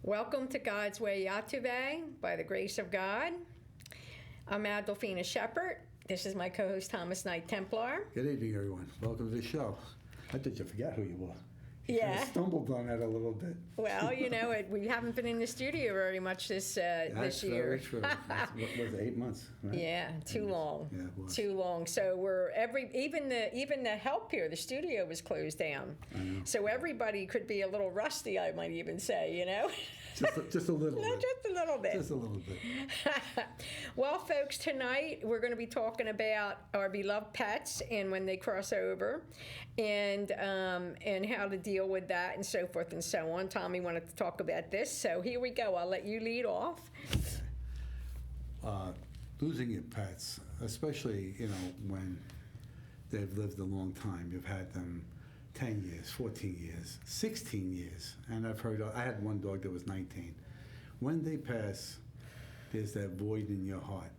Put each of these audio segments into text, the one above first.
Welcome to God's Way, YTVY, by the grace of God. I'm Adolphina Shephard. This is my co-host, Thomas Knights Templar. Good evening, everyone. Welcome to the show. I thought you forgot who you were. Yeah. I stumbled on that a little bit. Well, we haven't been in the studio very much this year. That's very true. What was it, 8 months? Right? Yeah, too long. Yeah, it was. Too long. So we're even the help here, the studio was closed down. I know. So everybody could be a little rusty, I might even say, Just a little No, bit. just a little bit. Just a little bit. Well, folks, tonight we're going to be talking about our beloved pets and when they cross over, and how to deal with that and so forth and so on. Tommy wanted to talk about this, so here we go. I'll let you lead off. Losing your pets, especially when they've lived a long time. You've had them 10 years, 14 years, 16 years. And I had one dog that was 19. When they pass, there's that void in your heart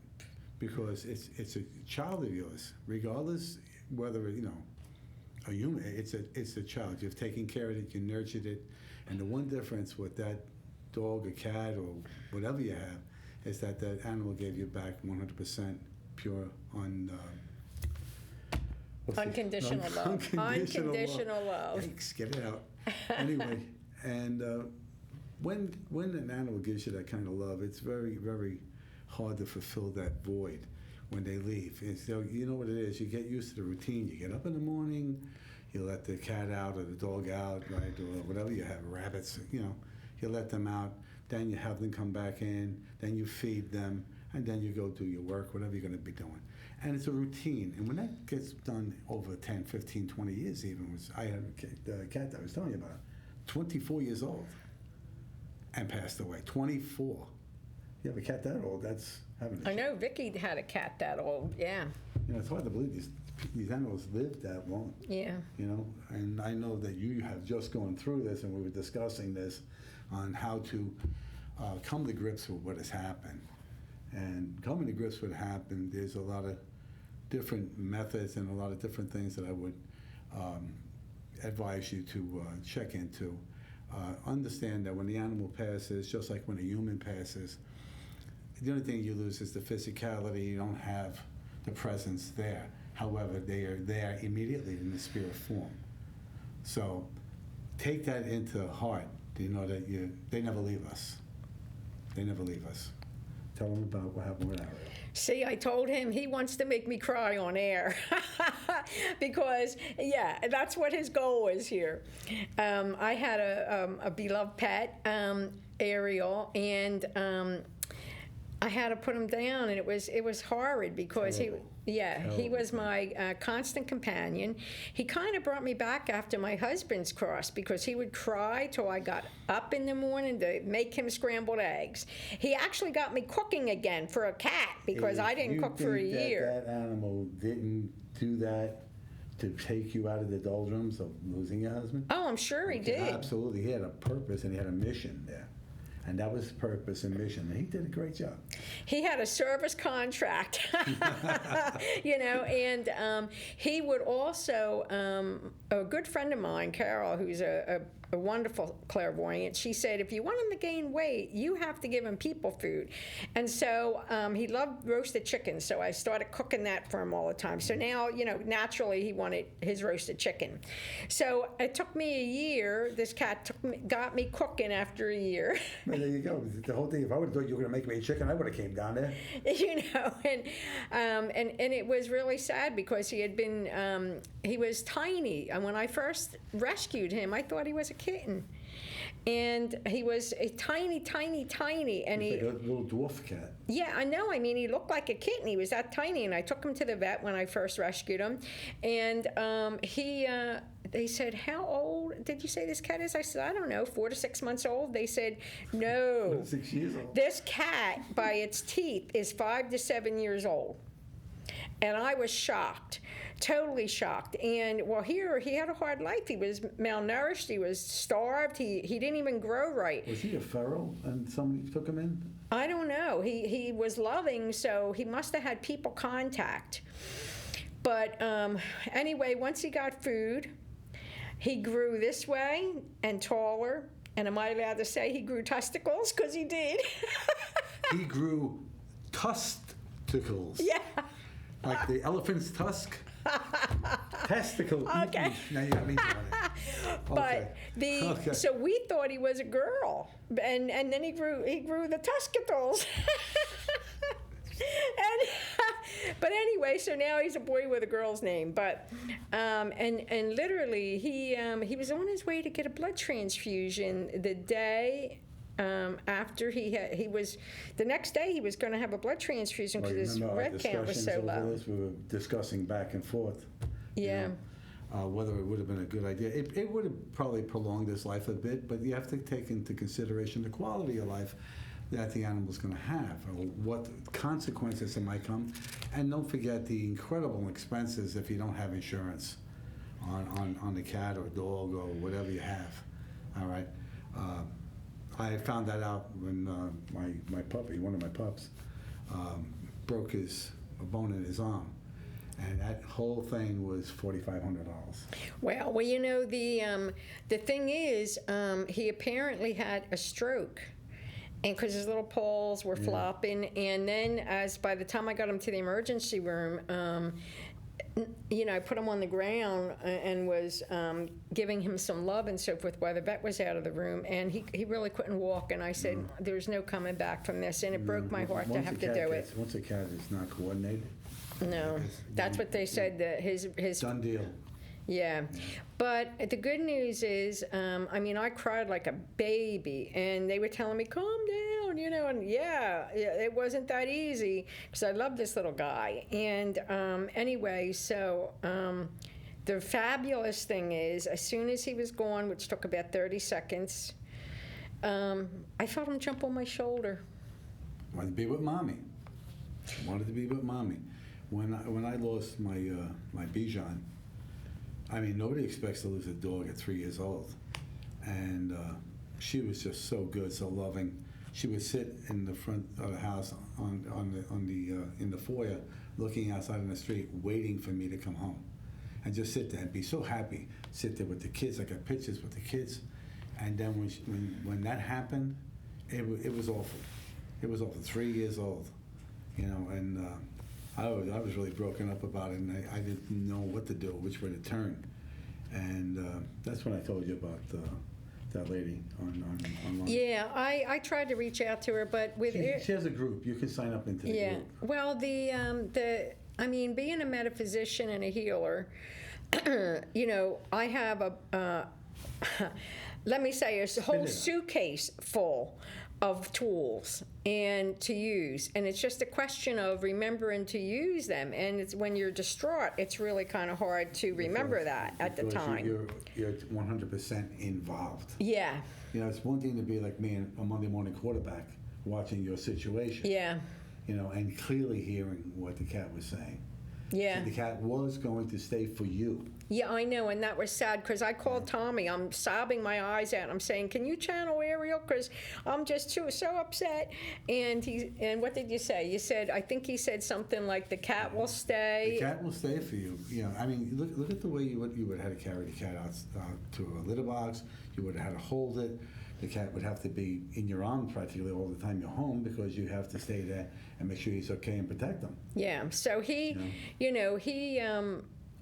because it's a child of yours, regardless whether, a human, it's a child. You've taken care of it, you nurtured it. And the one difference with that dog or cat or whatever you have is that animal gave you back 100% pure Unconditional love. Unconditional love. Thanks, get it out. Anyway, and when an animal gives you that kind of love, it's very, very hard to fulfill that void when they leave. And so you know what it is. You get used to the routine. You get up in the morning, you let the cat out or the dog out, right, or whatever you have, rabbits, you let them out. Then you have them come back in. Then you feed them. And then you go do your work, whatever you're going to be doing. And it's a routine. And when that gets done over 10, 15, 20 years even, I had a cat that I was telling you about, 24 years old, and passed away. 24. You have a cat that old, that's having a I know Vicky had a cat that old, yeah. It's hard to believe these animals live that long. Yeah. And I know that you have just gone through this, and we were discussing this on how to come to grips with what has happened. And coming to grips with what happened, there's a lot of different methods and a lot of different things that I would advise you to check into. Understand that when the animal passes, just like when a human passes, the only thing you lose is the physicality. You don't have the presence there. However, they are there immediately in the spirit form. So take that into heart. You know that they never leave us. They never leave us. Tell them about what happened with Ariel. See, I told him he wants to make me cry on air because, that's what his goal is here. I had a beloved pet, Ariel, and I had to put him down, and it was horrid because Terrible. he was my constant companion. He kind of brought me back after my husband's cross because he would cry till I got up in the morning to make him scrambled eggs. He actually got me cooking again for a cat because I didn't cook for a year. That animal didn't do that to take you out of the doldrums of losing your husband? Oh, I'm sure he did. Absolutely. He had a purpose and he had a mission there. And that was his purpose and mission. And he did a great job. He had a service contract, and he would also, a good friend of mine, Carol, who's a wonderful clairvoyant, she said, if you want him to gain weight, you have to give him people food. And so he loved roasted chicken, so I started cooking that for him all the time. So now, naturally he wanted his roasted chicken. So it took me a year. This cat got me cooking after a year. Well, there you go. The whole thing, if I would have thought you were going to make me a chicken, I would have came down there. And it was really sad because he had been, he was tiny. And when I first rescued him, I thought he was a kitten. And he was a tiny, tiny, tiny. And He's like a little dwarf cat. Yeah, I know. I mean, he looked like a kitten. He was that tiny. And I took him to the vet when I first rescued him. And they said, how old did you say this cat is? I said, I don't know, 4 to 6 months old. They said, no. 6 years old. This cat, by its teeth, is 5 to 7 years old. And I was shocked, totally shocked. And here he had a hard life. He was malnourished. He was starved. He didn't even grow right. Was he a feral and somebody took him in? I don't know. He was loving, so he must have had people contact. But anyway, once he got food, he grew this way and taller And am I allowed to say he grew testicles? Because he did. He grew tusticles. Yeah. Like the elephant's tusk. Testicle. Okay. Now you got me on it. But so we thought he was a girl, and then he grew the testicles. But anyway, so now he's a boy with a girl's name. But and literally he was on his way to get a blood transfusion the day after he was the next day he was going to have a blood transfusion because his red count was so low. We were discussing back and forth. Yeah. Whether it would have been a good idea. It would have probably prolonged his life a bit, but you have to take into consideration the quality of life that the animal's going to have, or what consequences it might come. And don't forget the incredible expenses if you don't have insurance on the cat or dog or whatever you have. All right. I found that out when my puppy, one of my pups, broke a bone in his arm. And that whole thing was $4,500. Well, you know, the thing is, he apparently had a stroke, and because his little paws were flopping, and then by the time I got him to the emergency room, you know, I put him on the ground and was giving him some love and so forth while the vet was out of the room, and he really couldn't walk, and I said, there's no coming back from this, and it broke my heart to have to do it. Once a cat is not coordinated. No, that's what they said, that his done deal. Yeah, but the good news is, I mean, I cried like a baby, and they were telling me, calm down, you know, and it wasn't that easy, because I love this little guy. And anyway, so the fabulous thing is, as soon as he was gone, which took about 30 seconds, I felt him jump on my shoulder. Wanted to be with mommy. When I lost my Bichon, I mean, nobody expects to lose a dog at 3 years old, and she was just so good, so loving. She would sit in the front of the house in the foyer, looking outside in the street, waiting for me to come home, and just sit there and be so happy. Sit there with the kids. I got pictures with the kids, and then when that happened, it was awful. It was awful. 3 years old, you know, and. I was really broken up about it, and I didn't know what to do, which way to turn. And that's when I told you about that lady online. Yeah, I tried to reach out to her, but with she has a group. You can sign up into the group. Well, I mean, being a metaphysician and a healer, you know, I have let me say, a whole suitcase full of tools and to use, and it's just a question of remembering to use them. And it's when you're distraught, it's really kind of hard to remember that at the time. You're 100% involved. Yeah. You know, it's one thing to be like me, a Monday morning quarterback, watching your situation. Yeah. You know, and clearly hearing what the cat was saying. Yeah. So the cat was going to stay for you. Yeah, I know, and that was sad, because I called Tommy. I'm sobbing my eyes out. I'm saying, can you channel Ariel? Because I'm just so upset. And what did you say? You said, I think he said something like, the cat will stay. The cat will stay for you. You know, I mean, look at the way you would have had to carry the cat out to a litter box. You would have had to hold it. The cat would have to be in your arms practically all the time you're home, because you have to stay there and make sure he's okay and protect him. Yeah, so he, you know,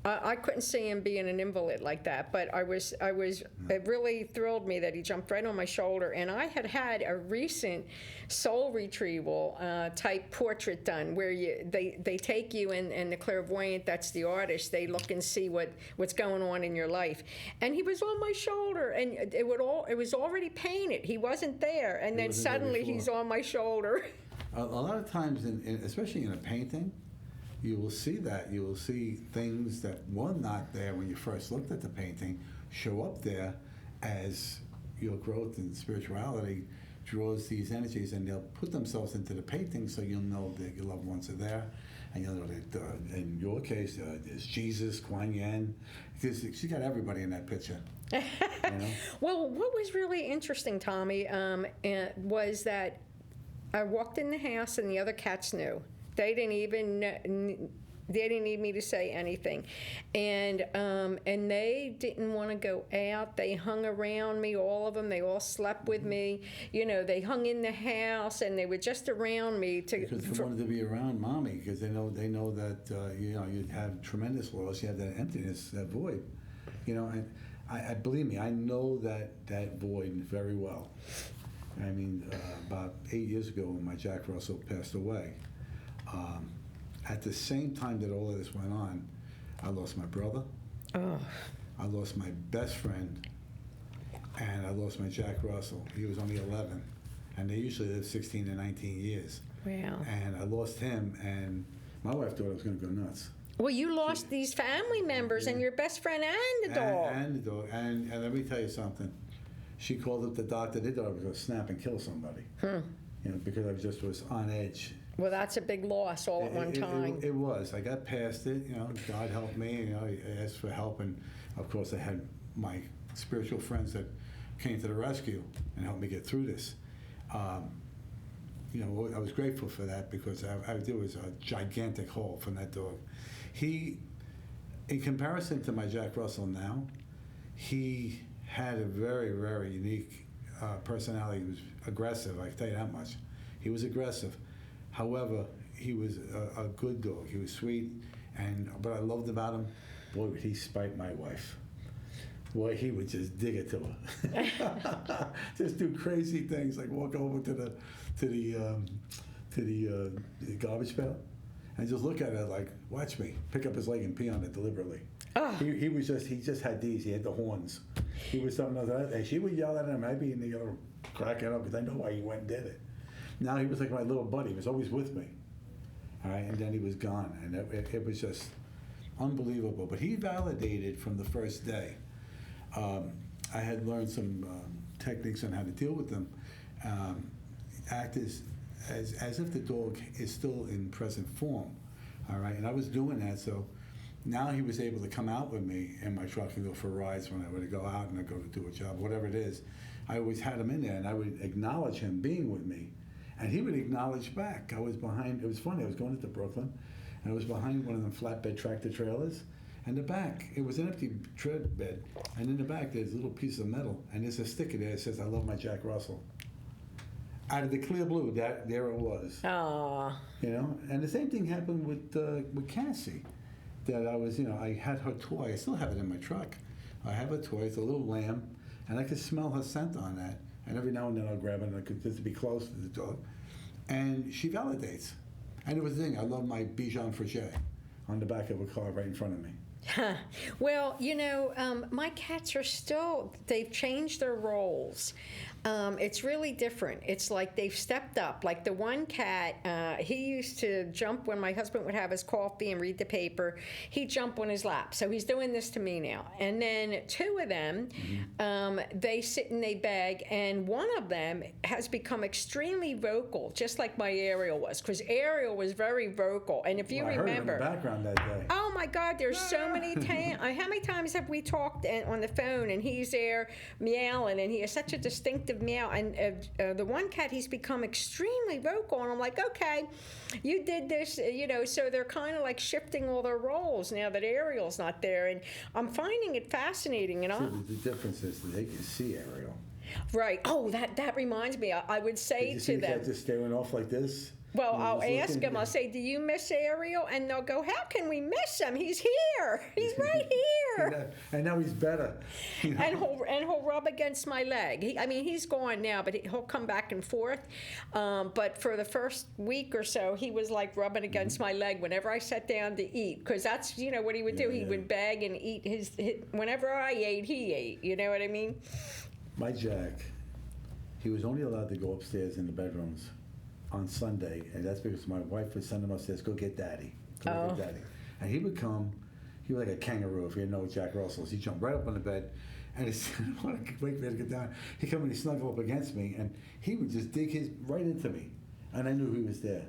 I couldn't see him being an invalid like that, but it really thrilled me that he jumped right on my shoulder. And I had a recent soul retrieval type portrait done, where they take you and the clairvoyant, that's the artist, they look and see what's going on in your life. And he was on my shoulder, and it was already painted. He wasn't there, and then suddenly he's on my shoulder. A lot of times, especially in a painting, you will see that. You will see things that were not there when you first looked at the painting show up there as your growth in spirituality draws these energies, and they'll put themselves into the painting, so you'll know that your loved ones are there. And you'll know that in your case, there's Jesus, Kuan Yin, because she got everybody in that picture. You know? Well, what was really interesting, Tommy, was that I walked in the house and the other cats knew. They didn't even They didn't need me to say anything. And they didn't want to go out. They hung around me, all of them. They all slept with me. You know, they hung in the house, and they were just around me. Because they wanted to be around Mommy, because they know that, you know, you'd have tremendous loss. You have that emptiness, that void. You know, and I believe me, I know that void very well. I mean, about 8 years ago when my Jack Russell passed away, at the same time that all of this went on, I lost my brother, I lost my best friend, and I lost my Jack Russell. He was only 11, and they usually live 16 to 19 years. Wow. And I lost him, and my wife thought I was going to go nuts. Well, you lost these family members and your best friend and the dog. And the dog. And let me tell you something. She called up the doctor. They thought I was going to snap and kill somebody. You know, because I was on edge. Well, that's a big loss all at one time. It was. I got past it. You know, God helped me. You know, I asked for help, and of course, I had my spiritual friends that came to the rescue and helped me get through this. You know, I was grateful for that, because there was a gigantic hole from that dog. He, in comparison to my Jack Russell now, he had a very, very unique personality. He was aggressive, I can tell you that much. He was aggressive. However, he was a good dog. He was sweet, and what I loved about him, boy, would he spite my wife. Boy, he would just dig it to her. Just do crazy things, like walk over to the garbage pail and just look at it like, watch me, pick up his leg and pee on it deliberately. He just had these. He had the horns. He was something else. And she would yell at him. I'd be in the other cracking up, because I know why he went and did it. Now he was like my little buddy. He was always with me. All right, and then he was gone, and it was just unbelievable. But he validated from the first day. I had learned some techniques on how to deal with them. Act as if the dog is still in present form. All right, and I was doing that, so now he was able to come out with me in my truck and go for rides when I would go out and I go to do a job, whatever it is. I always had him in there, and I would acknowledge him being with me, and he would acknowledge back. I was behind. It was funny. I was going into Brooklyn, and I was behind one of them flatbed tractor trailers. And the back, it was an empty tread bed, and in the back there's a little piece of metal, and there's a sticker there that says, "I love my Jack Russell." Out of the clear blue, there it was. Aww. You know, and the same thing happened with Cassie. That I was, you know, I had her toy. I still have it in my truck. I have a toy. It's a little lamb, and I could smell her scent on that. And every now and then I'll grab it, and I could just be close to the dog, and she validates. And it was the thing. I love my Bichon Frise on the back of a car right in front of me. Well, you know, my cats are still, they've changed their roles. It's really different. It's like they've stepped up. Like the one cat, he used to jump when my husband would have his coffee and read the paper. He'd jump on his lap. So he's doing this to me now. And then two of them, they sit and they beg. And one of them has become extremely vocal, just like my Ariel was. Because Ariel was very vocal. And if you remember. I heard her in the background that day. Oh my God, there's so many times. How many times have we talked on the phone and he's there meowing, and he has such a distinctive meow. And the one cat, he's become extremely vocal, and I'm like, okay, you did this, you know. So they're kind of like shifting all their roles now that Ariel's not there, and I'm finding it fascinating. And The difference is that they can see Ariel. Right. Oh, that reminds me. I would say to them, cat just staring off like this. Well, I'll ask them. I'll say, "Do you miss Ariel?" And they'll go, "How can we miss him? He's here. He's right here." And now he's better. You know? And he'll rub against my leg. He's gone now, but he'll come back and forth. But for the first week or so, he was like rubbing against my leg whenever I sat down to eat, because that's what he would do. He would beg and eat his. Whenever I ate, he ate. You know what I mean? My Jack, he was only allowed to go upstairs in the bedrooms on Sunday, and that's because my wife would send him upstairs, go get Daddy. Go get Daddy. And he would come, he was like a kangaroo, if you know Jack Russells. He'd jump right up on the bed, and he didn't want to wait for me to get down. He'd come and he'd snuggle up against me, and he would just dig his right into me. And I knew he was there.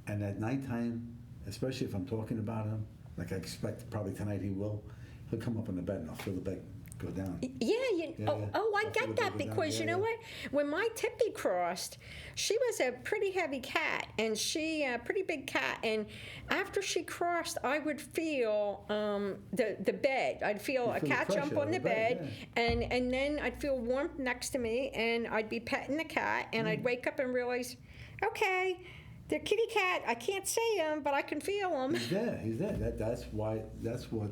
And at nighttime, especially if I'm talking about him, like I expect probably tonight he will, he'll come up on the bed and I'll feel the bed go down. Yeah, Yeah. I That's get what that they go down. because you Yeah, know yeah. what? When my Tippy crossed, she was a pretty heavy cat, and she a pretty big cat. And after she crossed, I would feel the bed. I'd feel You a feel the cat jump pressure on of the the bed, bed, and then I'd feel warmth next to me, and I'd be petting the cat, and I'd wake up and realize, okay, the kitty cat, I can't see him, but I can feel him. He's there. He's there. That's why. That's what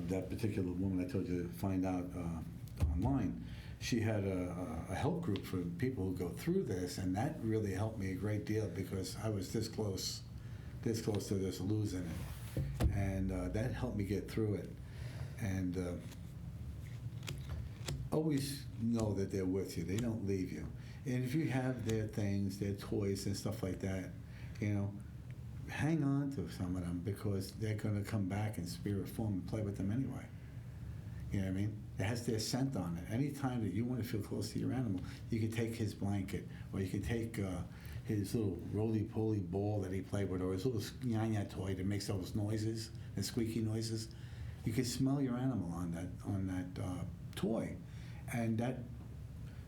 that particular woman I told you to find out online. She had a help group for people who go through this, and that really helped me a great deal because I was this close to just losing it, and that helped me get through it. And always know that they're with you. They don't leave you. And if you have their things, their toys and stuff like that, you know, hang on to some of them because they're going to come back in spirit form and play with them anyway. You know what I mean? It has their scent on it. Anytime that you want to feel close to your animal, you can take his blanket, or you can take his little roly-poly ball that he played with, or his little nya toy that makes those noises, the squeaky noises. You can smell your animal on that toy, and that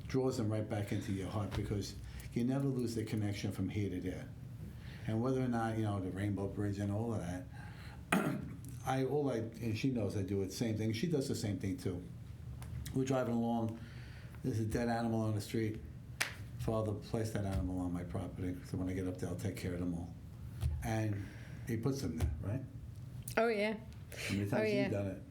draws them right back into your heart because you never lose the connection from here to there. And whether or not, you know, the Rainbow Bridge and all of that, and she knows I do it, same thing. She does the same thing too. We're driving along, there's a dead animal on the street. Father, place that animal on my property, so when I get up there, I'll take care of them all. And he puts them there, right? Oh, yeah. How many times have you done it?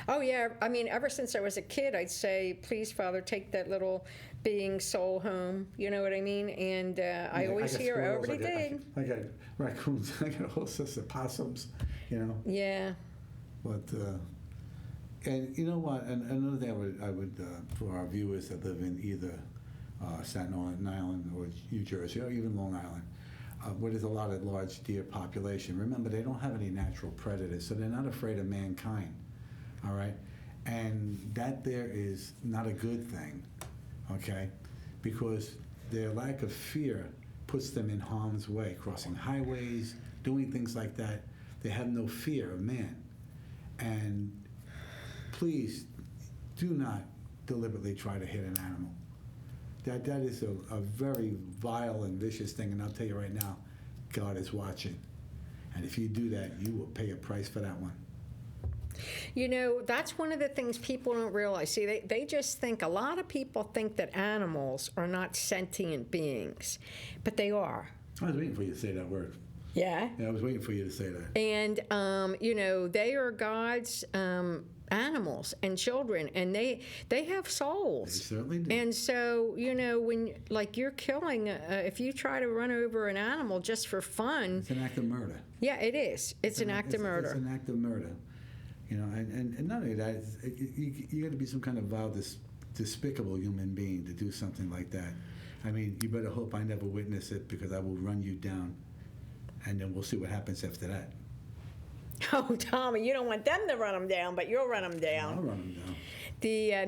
Oh, yeah. I mean, ever since I was a kid, I'd say, please, Father, take that little being soul home. You know what I mean? And I always got hear, squirrels, everybody did. I got raccoons, I got a whole system of possums, you know. Yeah. But, and you know what, and another thing I would for our viewers that live in either Staten Island or New Jersey or even Long Island, where there's a lot of large deer population, remember they don't have any natural predators, so they're not afraid of mankind, all right? And that there is not a good thing, okay? Because their lack of fear puts them in harm's way, crossing highways, doing things like that. They have no fear of man. And please do not deliberately try to hit an animal. That is a very vile and vicious thing, and I'll tell you right now, God is watching. And if you do that, you will pay a price for that one. You know, that's one of the things people don't realize. See, they just think, a lot of people think that animals are not sentient beings, but they are. I was waiting for you to say that word. Yeah. Yeah, I was waiting for you to say that. And, you know, they are God's animals and children, and they have souls. They certainly do. And so, you know, when, like, you're killing, if you try to run over an animal just for fun. It's an act of murder. Yeah, it is. It's an act of murder. It's an act of murder. You know, and not only that, you got to be some kind of vile, despicable human being to do something like that. I mean, you better hope I never witness it because I will run you down, and then we'll see what happens after that. Oh, Tommy, you don't want them to run them down, but you'll run them down. I'll run them down.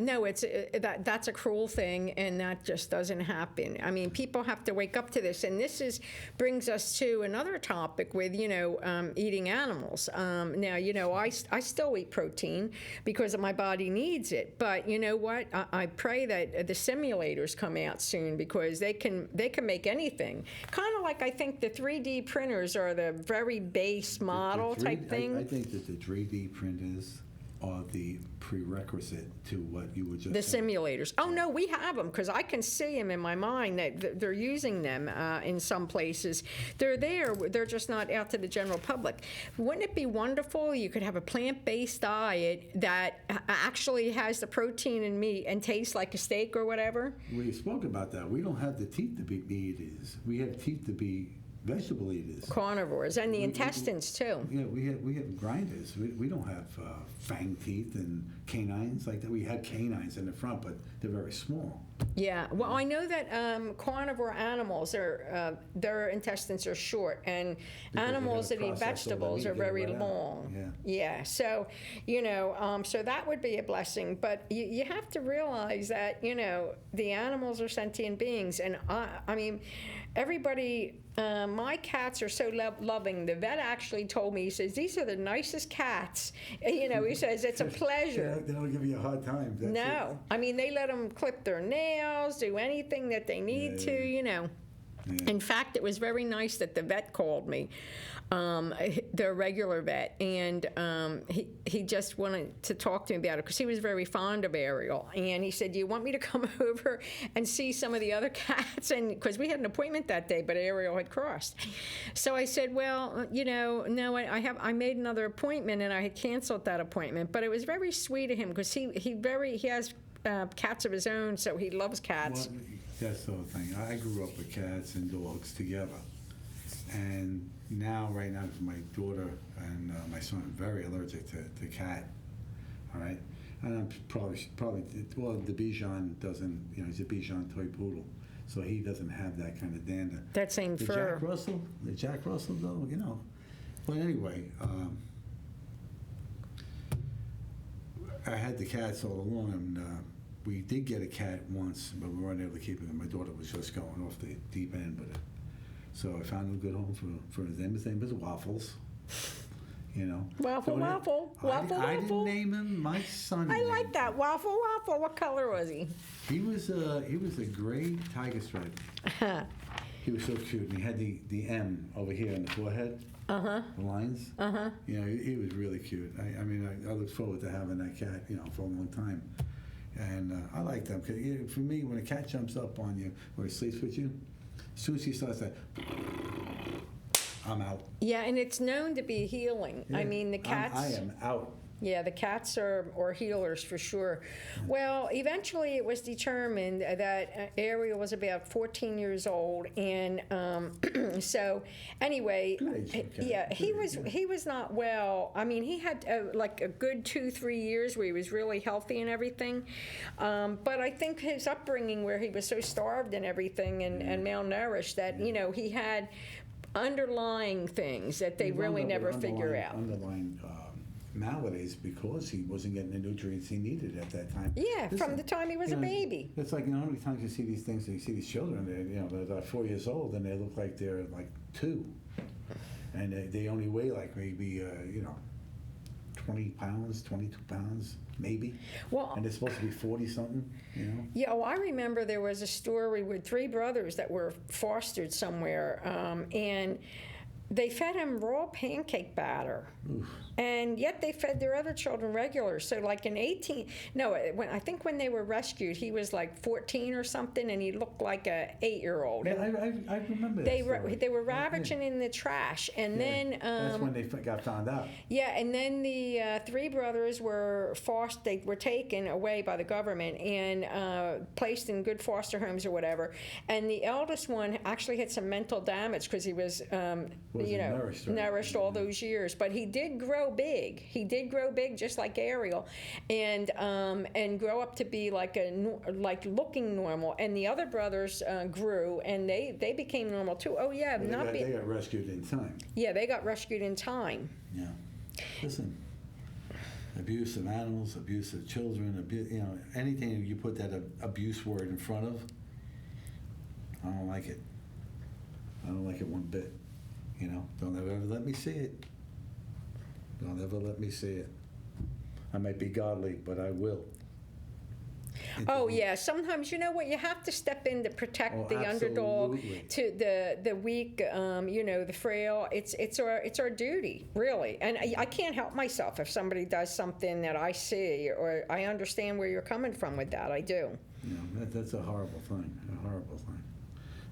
No, it's that's a cruel thing, and that just doesn't happen. I mean, people have to wake up to this, and this brings us to another topic with, you know, eating animals. Now, you know, I still eat protein because my body needs it, but you know what? I pray that the simulators come out soon because they can make anything. Kind of like I think the 3D printers are the very base model type thing. I think that the 3D printers are the prerequisite to what you would just The say. simulators. Oh, no, we have them because I can see them in my mind that they're using them in some places. They're there. They're just not out to the general public. Wouldn't it be wonderful? You could have a plant-based diet that actually has the protein and meat and tastes like a steak or whatever. We spoke about that. We don't have the teeth to be meat eaters. We have teeth to be vegetable eaters. Carnivores. And the intestines, too. Yeah, we have grinders. We don't have fang teeth and canines like that. We have canines in the front, but they're very small. Yeah, well, I know that carnivore animals are their intestines are short, and Because they animals gotta that eat process all the vegetables meat, are get it very right out. long. Yeah. So so that would be a blessing. But you have to realize that the animals are sentient beings, and I mean, everybody. My cats are so loving. The vet actually told me, he says, these are the nicest cats. He says, it's a pleasure. They don't give you a hard time. That's No, I mean, they let them clip their nails, do anything that they need to. Yeah. In fact, it was very nice that the vet called me, the regular vet, and he just wanted to talk to me about it because he was very fond of Ariel. And he said, do you want me to come over and see some of the other cats? And because we had an appointment that day, but Ariel had crossed. So I said, well, no, I made another appointment, and I had canceled that appointment. But it was very sweet of him because he has cats of his own, so he loves cats. Well, that's the whole thing. I grew up with cats and dogs together. And right now, my daughter and my son are very allergic to cat. All right? And I'm probably, well, the Bichon doesn't, he's a Bichon toy poodle. So he doesn't have that kind of dander. That same fur. The Jack Russell, though, But anyway, I had the cats all along, and we did get a cat once, but we weren't able to keep it. My daughter was just going off the deep end with it. So I found a good home for his name. His name was Waffles. Waffle. I didn't name him. My son. I like that. Waffle. What color was he? He was a gray tiger stripe. He was so cute, and he had the M over here on the forehead. The lines. He was really cute. I look forward to having that cat, for a long time. And I like them because for me, when a cat jumps up on you or he sleeps with you, as soon as he starts that, I'm out. Yeah, and it's known to be healing. Yeah. I mean, the cats. I am out. Yeah, the cats are healers for sure. Well, eventually it was determined that Ariel was about 14 years old, and so anyway, he was not well. I mean, he had like a good 2-3 years where he was really healthy and everything, but I think his upbringing, where he was so starved and everything and malnourished, that he had underlying things that they really never figure out. Underlying maladies because he wasn't getting the nutrients he needed at that time. Yeah, from the time he was a baby. It's like, how many times you see these things, and you see these children, they're 4 years old, and they look like they're like 2. And they only weigh like maybe, 20 pounds, 22 pounds, maybe. Well, and they're supposed to be 40-something, Yeah, well, I remember there was a story with 3 brothers that were fostered somewhere, and they fed him raw pancake batter. Oof. And yet they fed their other children regular. So like I think when they were rescued, he was like 14 or something, and he looked like a 8-year-old. Yeah, I remember that They were ravaging in the trash, and then that's when they got found out. Yeah, and then the 3 brothers were They were taken away by the government and placed in good foster homes or whatever. And the eldest one actually had some mental damage because he was nourished all those years. But he did grow big. He did grow big, just like Ariel, and grow up to be like looking normal. And the other brothers grew, and they became normal too. Oh yeah, they got rescued in time. Yeah, they got rescued in time. Yeah. Listen, abuse of animals, abuse of children, anything you put that abuse word in front of, I don't like it. I don't like it one bit. Don't ever let me see it. Don't ever let me see it. I might be godly, but I will. Oh yeah, sometimes you have to step in to protect the underdog, to the weak, the frail. It's our duty, really. And I can't help myself if somebody does something that I see, or I understand where you're coming from with that. I do. That's a horrible thing. A horrible thing.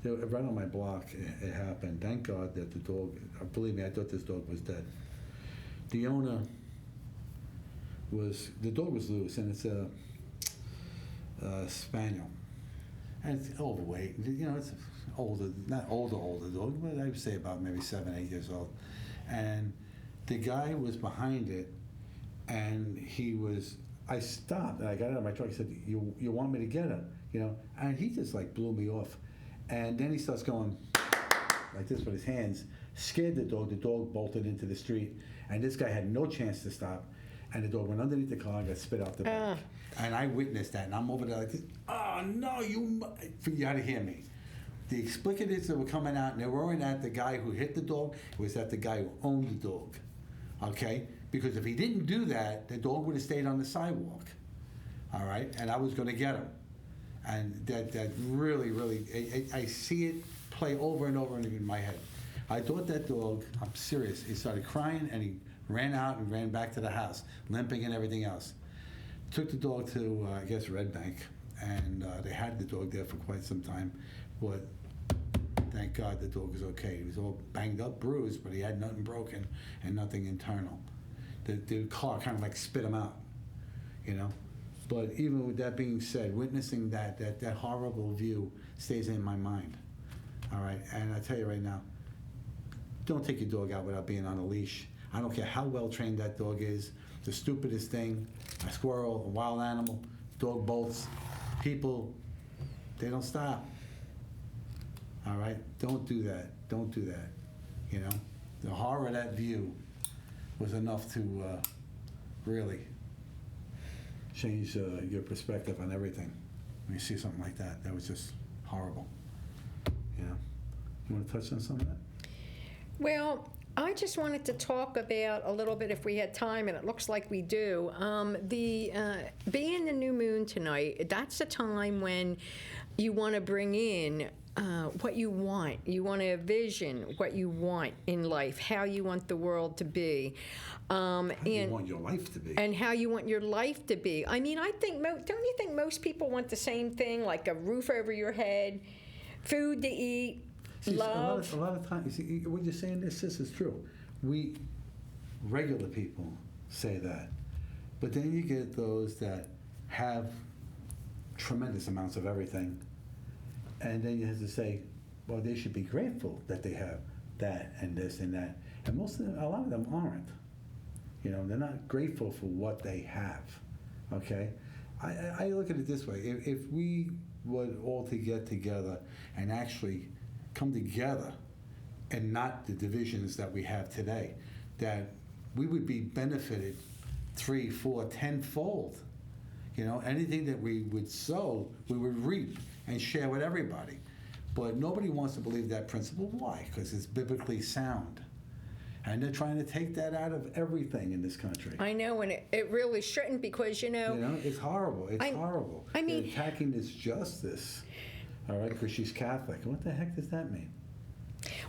Right on my block, it happened. Thank God that the dog. Believe me, I thought this dog was dead. The owner the dog was loose, and it's a spaniel, and it's overweight. It's not older dog, but I would say about maybe 7-8 years old. And the guy was behind it, and he was I stopped and I got out of my truck. He said, "You want me to get her?" And he just like blew me off. And then he starts going like this with his hands, scared the dog. The dog bolted into the street, and this guy had no chance to stop. And the dog went underneath the car and got spit out the back. And I witnessed that, and I'm over there like this. Oh no, you got to hear me. The explicatives that were coming out, and they weren't at the guy who hit the dog. It was at the guy who owned the dog. Okay? Because if he didn't do that, the dog would have stayed on the sidewalk. All right? And I was going to get him. And that really, really, I see it play over and over in my head. I thought that dog, I'm serious, he started crying and he ran out and ran back to the house, limping and everything else. Took the dog to, I guess, Red Bank, and they had the dog there for quite some time. But thank God the dog was okay. He was all banged up, bruised, but he had nothing broken and nothing internal. The car kind of like spit him out, But even with that being said, witnessing that horrible view stays in my mind. All right, and I tell you right now, don't take your dog out without being on a leash. I don't care how well trained that dog is. The stupidest thing, a squirrel, a wild animal, dog bolts, people, they don't stop. All right, don't do that. Don't do that. The horror of that view was enough to really change your perspective on everything. When you see something like that, that was just horrible. You want to touch on some of that? Well, I just wanted to talk about a little bit, if we had time, and it looks like we do. Being the new moon tonight, that's a time when you want to bring in what you want. You want to envision what you want in life, how you want the world to be. How you want your life to be. And how you want your life to be. I mean, I think, don't you think most people want the same thing, like a roof over your head, food to eat, love? A lot of times, you see, what you're saying, this is true. We, regular people, say that. But then you get those that have tremendous amounts of everything. And then you have to say, well, they should be grateful that they have that and this and that. And a lot of them aren't. They're not grateful for what they have. Okay? I look at it this way. If we would all to get together and actually come together and not the divisions that we have today, that we would be benefited 3, 4, 10-fold. Anything that we would sow, we would reap and share with everybody. But nobody wants to believe that principle. Why? Because it's biblically sound. And they're trying to take that out of everything in this country. I know, and it really shouldn't, because, it's horrible. It's horrible. I mean, they're attacking this justice, all right, because she's Catholic. What the heck does that mean?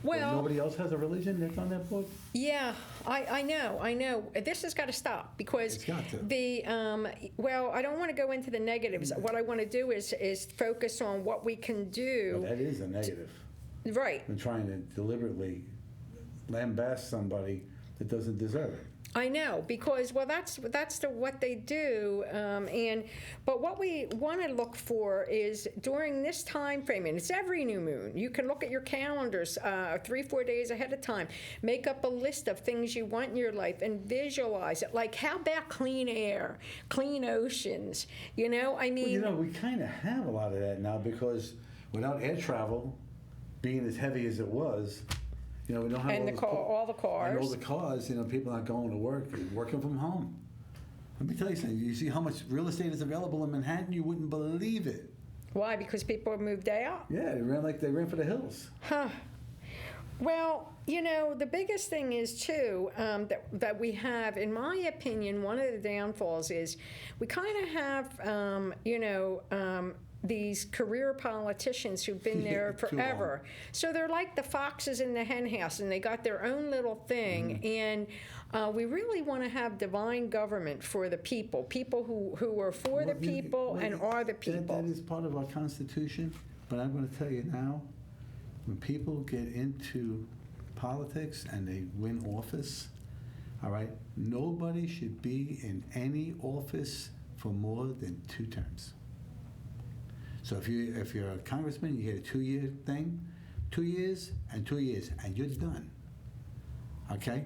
Well, nobody else has a religion that's on that book? Yeah, I know. This has got to stop, because it's got to. Well, I don't want to go into the negatives. What I want to do is focus on what we can do. Well, that is a negative. Right. And trying to deliberately lambast somebody that doesn't deserve it. I know, because that's what they do, but what we want to look for is during this time frame, and it's every new moon. You can look at your calendars 3-4 days ahead of time. Make up a list of things you want in your life and visualize it. Like, how about clean air, clean oceans? I mean, well, we kind of have a lot of that now, because without air travel being as heavy as it was. We don't have all the cars. And all the cars, people not going to work, working from home. Let me tell you something. You see how much real estate is available in Manhattan? You wouldn't believe it. Why? Because people have moved out? Yeah, they ran for the hills. Huh. Well, the biggest thing is, too, that we have, in my opinion, one of the downfalls is we kind of have, these career politicians who've been there forever. So they're like the foxes in the hen house, and they got their own little thing. Mm-hmm. And we really want to have divine government for the people who are for the people and are the people. That is part of our Constitution. But I'm going to tell you now, when people get into politics and they win office, all right, nobody should be in any office for more than 2 terms. So if you're a congressman, you get a 2-year thing, 2 years and 2 years, and you're done. Okay?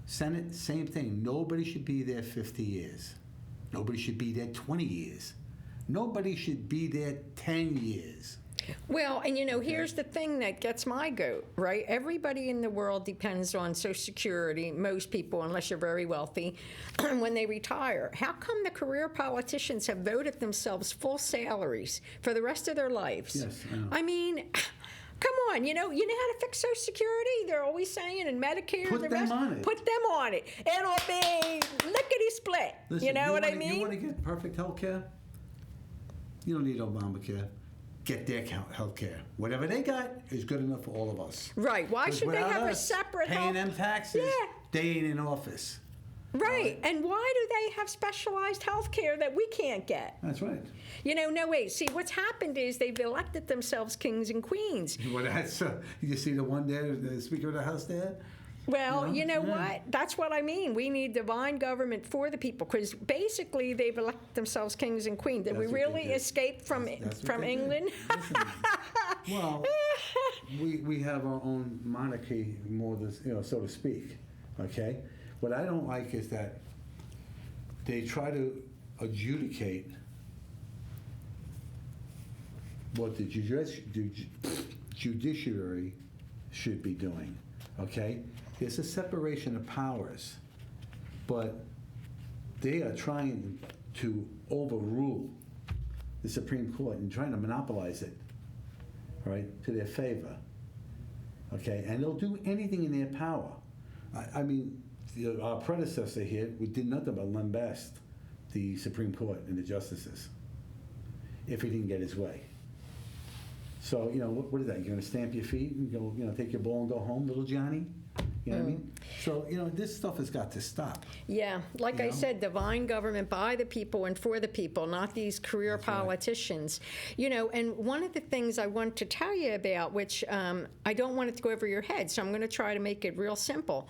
Senate, same thing. Nobody should be there 50 years. Nobody should be there 20 years. Nobody should be there 10 years. Well, and here's the thing that gets my goat, right? Everybody in the world depends on Social Security, most people, unless you're very wealthy, when they retire. How come the career politicians have voted themselves full salaries for the rest of their lives? Yes, I know. I mean, come on, you know how to fix Social Security? They're always saying, and Medicare, Put the them rest, on it. Put them on it. It'll be lickety-split. Listen, you know what I You mean? want to get perfect health care? You don't need Obamacare. Get their health care. Whatever they got is good enough for all of us. Right. Why should they Without have a us separate paying health? them taxes, Yeah. they ain't in office. Right. And why do they have specialized health care that we can't get? That's right. No, wait. See, what's happened is they've elected themselves kings and queens. Well, that's, you see the one there, the Speaker of the House there? Well, Yeah. what? That's what I mean. We need divine government for the people, because basically they've elected themselves kings and queens. Did That's we what they really did. escape from That's what they did. England? Listen, well, we have our own monarchy, more so to speak. Okay. What I don't like is that they try to adjudicate what the judiciary should be doing. Okay. There's a separation of powers, but they are trying to overrule the Supreme Court and trying to monopolize it, right, to their favor. Okay, and they'll do anything in their power. I mean, our predecessor here, we did nothing but lambast the Supreme Court and the justices if he didn't get his way. So, what is that? You're going to stamp your feet and go, take your ball and go home, little Johnny? You know what I mean? So, this stuff has got to stop. Yeah, like I said, divine government by the people and for the people, not these career politicians. And one of the things I want to tell you about, which I don't want it to go over your head, so I'm going to try to make it real simple.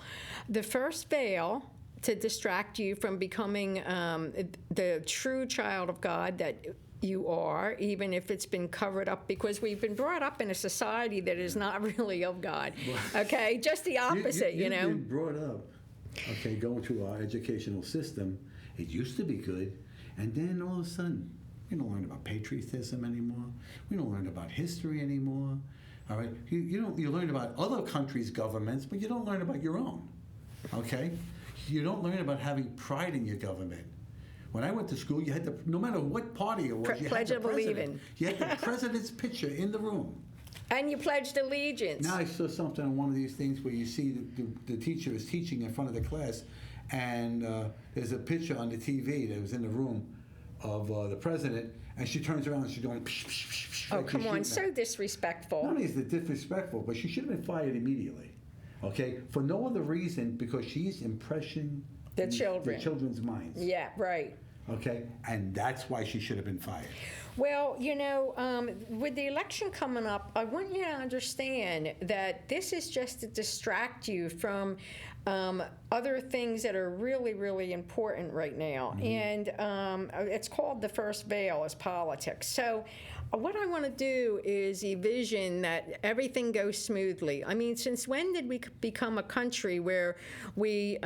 The first veil to distract you from becoming the true child of God that you are, even if it's been covered up, because we've been brought up in a society that is not really of God. Okay, just the opposite, You've been brought up, going through our educational system. It used to be good, and then all of a sudden, we don't learn about patriotism anymore. We don't learn about history anymore. All right, you learn about other countries' governments, but you don't learn about your own. Okay, you don't learn about having pride in your government. When I went to school, you had no matter what party it was, you Pledge had the of president. Allegiance. You had the president's picture in the room. And you pledged allegiance. Now I saw something on one of these things where you see the teacher is teaching in front of the class, and there's a picture on the TV that was in the room of the president, and she turns around and she's going, psh, psh, psh, psh, Oh, like come she's on, shooting so at- disrespectful. Not only is it disrespectful, but she should have been fired immediately. Okay, for no other reason, because she's impressing The children. the children's minds. Yeah, right. Okay, and that's why she should have been fired. Well, with the election coming up, I want you to understand that this is just to distract you from other things that are really, really important right now. And it's called the first veil is politics. So what I want to do is envision that everything goes smoothly. I mean, since when did we become a country where we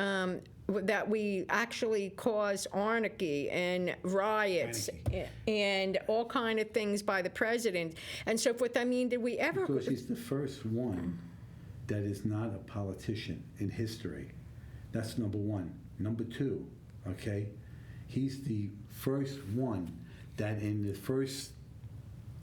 actually cause anarchy and riots and all kind of things by the president and so forth? I mean, did we ever? Because he's the first one that is not a politician in history. That's number one. Number two, he's the first one that in the first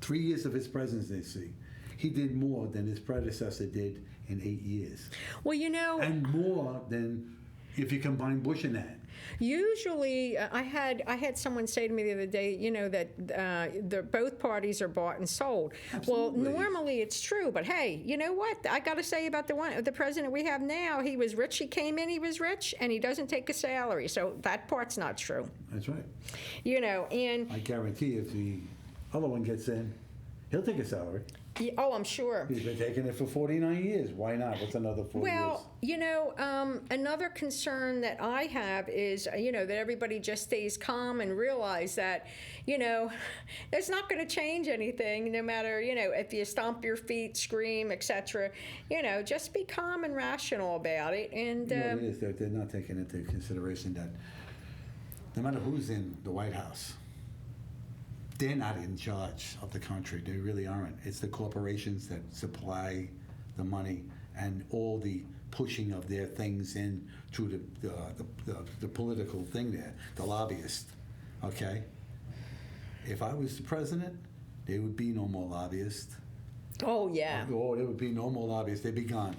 3 years of his presidency, he did more than his predecessor did in 8 years. Well, and more than if you combine Bush and that. Usually, I had someone say to me the other day, that both parties are bought and sold. Absolutely. Well, normally it's true, but hey, you know what? I got to say about the president we have now, he was rich. He came in, he was rich, and he doesn't take a salary. So that part's not true. That's right. And I guarantee if the other one gets in, he'll take a salary. oh, I'm sure. He's been taking it for 49 years. Why not? What's another 4 years? Well, another concern that I have is, that everybody just stays calm and realize that, it's not going to change anything no matter, if you stomp your feet, scream, etc. Just be calm and rational about it. And What it is, they're not taking into consideration that no matter who's in the White House, they're not in charge of the country. They really aren't. It's the corporations that supply the money and all the pushing of their things in through the political thing there, the lobbyists, okay? If I was the president, there would be no more lobbyists. Oh, yeah. Oh, there would be no more lobbyists. They'd be gone,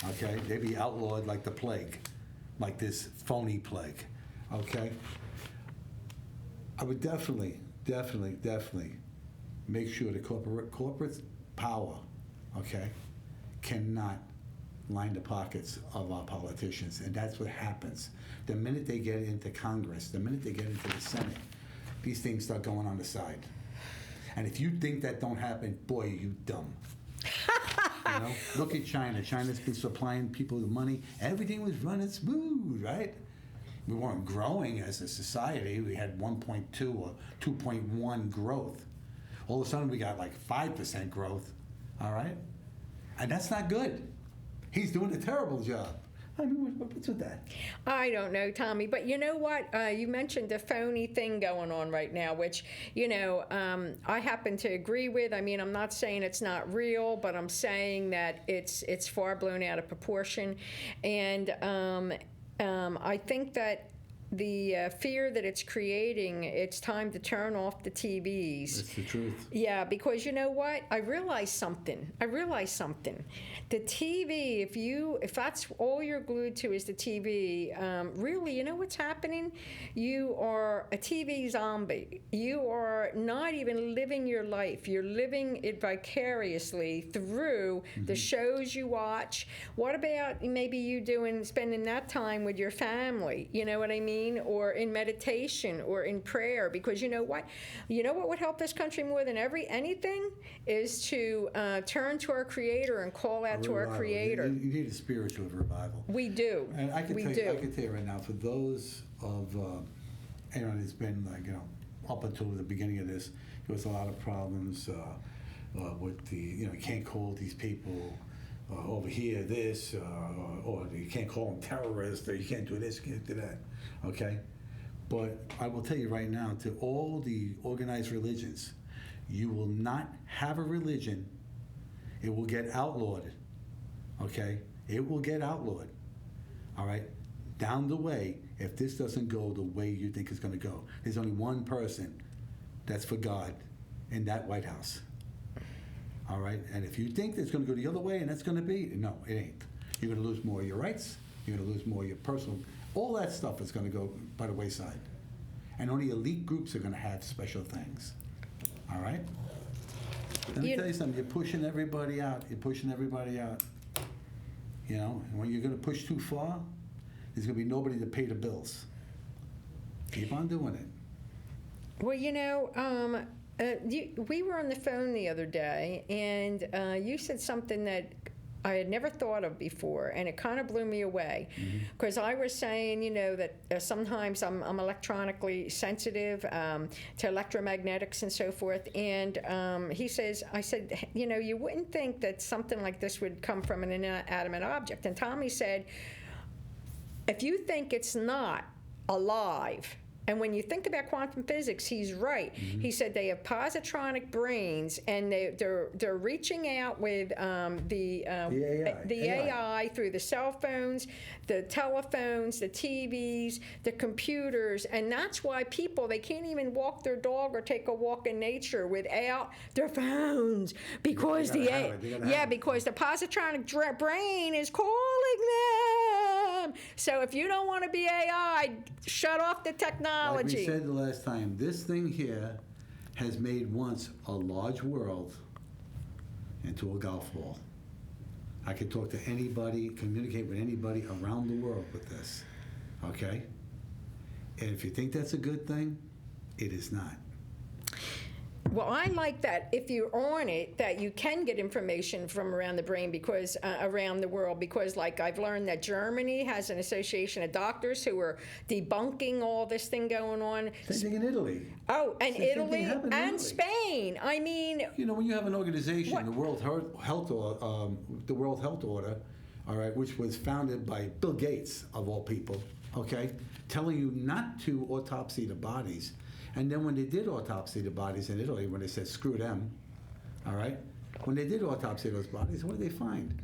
okay? They'd be outlawed like the plague, like this phony plague, okay? I would definitely make sure the corporate power, okay, cannot line the pockets of our politicians, and that's what happens. The minute they get into Congress, the minute they get into the Senate, these things start going on the side. And if you think that don't happen, boy, are you dumb. You know? Look at China. China's been supplying people the money. Everything was running smooth, right? We weren't growing as a society. We had 1.2 or 2.1 growth. All of a sudden, we got like 5% growth, all right? And that's not good. He's doing a terrible job. I mean, what's with that? I don't know, Tommy, but you know what? You mentioned a phony thing going on right now, which, I happen to agree with. I mean, I'm not saying it's not real, but I'm saying that it's far blown out of proportion. And I think that the fear that it's creating, it's time to turn off the TVs. That's the truth. Yeah, because you know what? I realized something. The TV, if that's all you're glued to is the TV, really, you know what's happening? You are a TV zombie. You are not even living your life. You're living it vicariously through the shows you watch. What about maybe you spending that time with your family? You know what I mean? Or in meditation or in prayer, because you know what would help this country more than anything is to turn to our Creator and call out to our Creator. You need a spiritual revival. We do. And I can tell you right now, for those of Aaron, it's been up until the beginning of this, there was a lot of problems with you can't call these people over here this, or you can't call them terrorists, or you can't do this, you can't do that, okay? But I will tell you right now, to all the organized religions, you will not have a religion, it will get outlawed, okay? It will get outlawed, all right? Down the way, if this doesn't go the way you think it's gonna go. There's only one person that's for God in that White House. All right, and if you think it's going to go the other way and that's going to be, no, it ain't. You're going to lose more of your rights. You're going to lose more of your personal. All that stuff is going to go by the wayside, and only elite groups are going to have special things. All right. Let me tell you something. You're pushing everybody out. And when you're going to push too far, there's going to be nobody to pay the bills. Keep on doing it. Well, we were on the phone the other day, and you said something that I had never thought of before, and it kind of blew me away. Because I was saying, that sometimes I'm electronically sensitive to electromagnetics and so forth. And I said, you wouldn't think that something like this would come from an inanimate object. And Tommy said, if you think it's not alive, and when you think about quantum physics, he's right. He said they have positronic brains, and they're reaching out with the AI through the cell phones, the telephones, the TVs, the computers, and that's why they can't even walk their dog or take a walk in nature without their phones, because because the positronic brain is calling them. So if you don't want to be AI, shut off the technology. Like we said the last time, this thing here has made once a large world into a golf ball. I can talk to anybody, communicate with anybody around the world with this, okay? And if you think that's a good thing, it is not. Well, I like that if you're on it, that you can get information from around the brain, because around the world, because like I've learned that Germany has an association of doctors who are debunking all this thing going on. Same thing in Italy. Oh, and Italy and Spain. I mean, when you have an organization, the World Health Order, all right, which was founded by Bill Gates of all people, okay, telling you not to autopsy the bodies. And then when they did autopsy the bodies in Italy, when they said screw them, all right, when they did autopsy those bodies, what did they find?